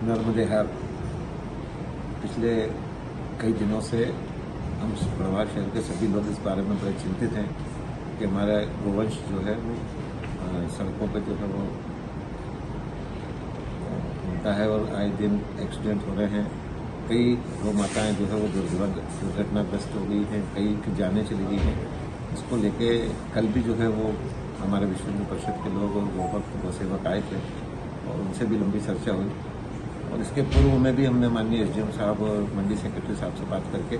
नर्मदेहार पिछले कई दिनों से हम बड़वाह शहर के सभी लोग इस बारे में बड़े चिंतित हैं कि हमारा गोवंश जो है वो सड़कों पर जो है वो होता है और आए दिन एक्सीडेंट हो रहे हैं। कई गौ माताएँ जो है वो दुर्घटनाग्रस्त हो गई हैं, कई की जानें चली गई हैं। इसको लेके कल भी जो है वो हमारे विश्व हिंदू परिषद के लोग और गौभक्त गौ सेवक आए थे और उनसे भी लंबी चर्चा हुई। और इसके पूर्व में भी हमने माननीय एसडीएम साहब और मंडी सेक्रेटरी साहब से बात करके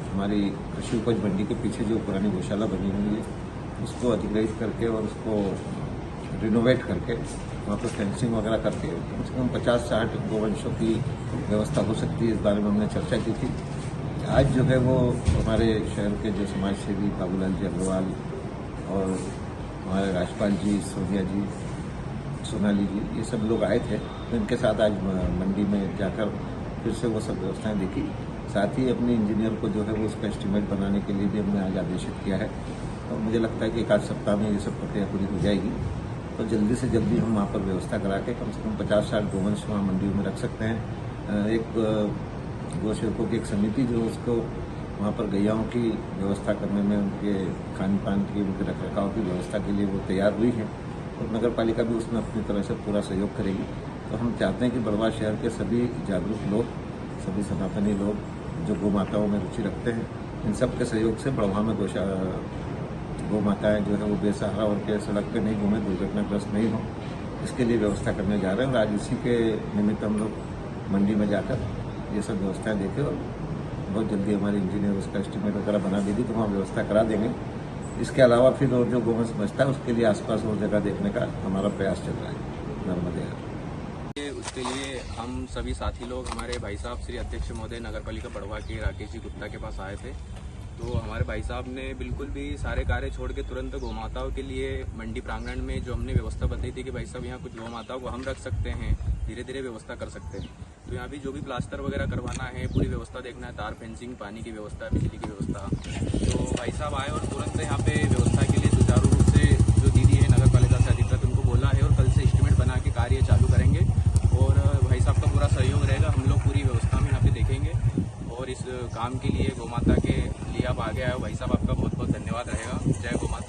हमारी कृषि उपज मंडी के पीछे जो पुरानी गौशाला बनी हुई है उसको अधिग्रहित करके और उसको रिनोवेट करके वहाँ पर फेंसिंग वगैरह करके कम से कम 50-60 गोवंशों की व्यवस्था हो सकती है। इस बारे में हमने चर्चा की थी। आज जो है वो हमारे शहर के जो समाज सेवी बाबूलाल जी अग्रवाल और हमारे राजपाल जी, सोनिया जी, सोनाली जी, ये सब लोग आए थे। तो इनके साथ आज मंडी में जाकर फिर से वो सब व्यवस्थाएं देखी। साथ ही अपने इंजीनियर को जो है वो उसका एस्टीमेट बनाने के लिए भी हमने आज आदेशित किया है। और मुझे लगता है कि एक आध सप्ताह में ये सब प्रक्रिया पूरी हो जाएगी। तो जल्दी से जल्दी हम वहाँ पर व्यवस्था करा के कम से कम 50-60 गोवंश वहाँ मंडियों में रख सकते हैं। एक गौ सेवकों की एक समिति जो उसको वहाँ पर गैयाओं की व्यवस्था करने में, उनके खान पान की, उनके रखरखाव की व्यवस्था के लिए वो तैयार हुई है और नगर पालिका भी उसमें अपनी तरह से पूरा सहयोग करेगी। तो हम चाहते हैं कि बड़वाह शहर के सभी जागरूक लोग, सभी सनातनी लोग जो गौ माताओं में रुचि रखते हैं, इन सब के सहयोग से बड़वाह में गौ माताएँ जो है वो बेसहारा और के सड़क पर नहीं घूमें, दुर्घटनाग्रस्त नहीं हो, इसके लिए व्यवस्था करने जा रहे हैं। और आज इसी के निमित्त हम लोग मंडी में जाकर ये सब व्यवस्थाएं देखें और बहुत जल्दी हमारे इंजीनियर उसका एस्टीमेट वगैरह बना देगी तो वहाँ व्यवस्था करा देंगे। इसके अलावा फिर और जो गोवंश बचता है उसके लिए आसपास और जगह देखने का हमारा प्रयास चल रहा है नर्मदेहार। उसके लिए हम सभी साथी लोग, हमारे भाई साहब श्री अध्यक्ष महोदय नगर पालिका बड़वाह के राकेश जी गुप्ता के पास आए थे। तो हमारे भाई साहब ने बिल्कुल भी सारे कार्य छोड़ के तुरंत गौ माताओं के लिए मंडी प्रांगण में जो हमने व्यवस्था बताई थी कि भाई साहब यहाँ कुछ गौ माताओं को हम रख सकते हैं, धीरे धीरे व्यवस्था कर सकते हैं। तो यहाँ भी जो भी प्लास्टर वगैरह करवाना है, पूरी व्यवस्था देखना है, तार फेंसिंग, पानी की व्यवस्था, बिजली की व्यवस्था। तो भाई साहब आए और तुरंत यहाँ पे व्यवस्था के लिए सुचारू रूप से जो दीदी है नगर पालिका से अधिकृत, उनको बोला है और कल से एस्टीमेट बना के कार्य चालू करेंगे। और भाई साहब का पूरा सहयोग रहेगा, हम लोग पूरी व्यवस्था में यहाँ पे देखेंगे। और इस काम के लिए गौ माता के लिए आप आगे आए, भाई साहब आपका बहुत बहुत धन्यवाद रहेगा। जय गौ माता।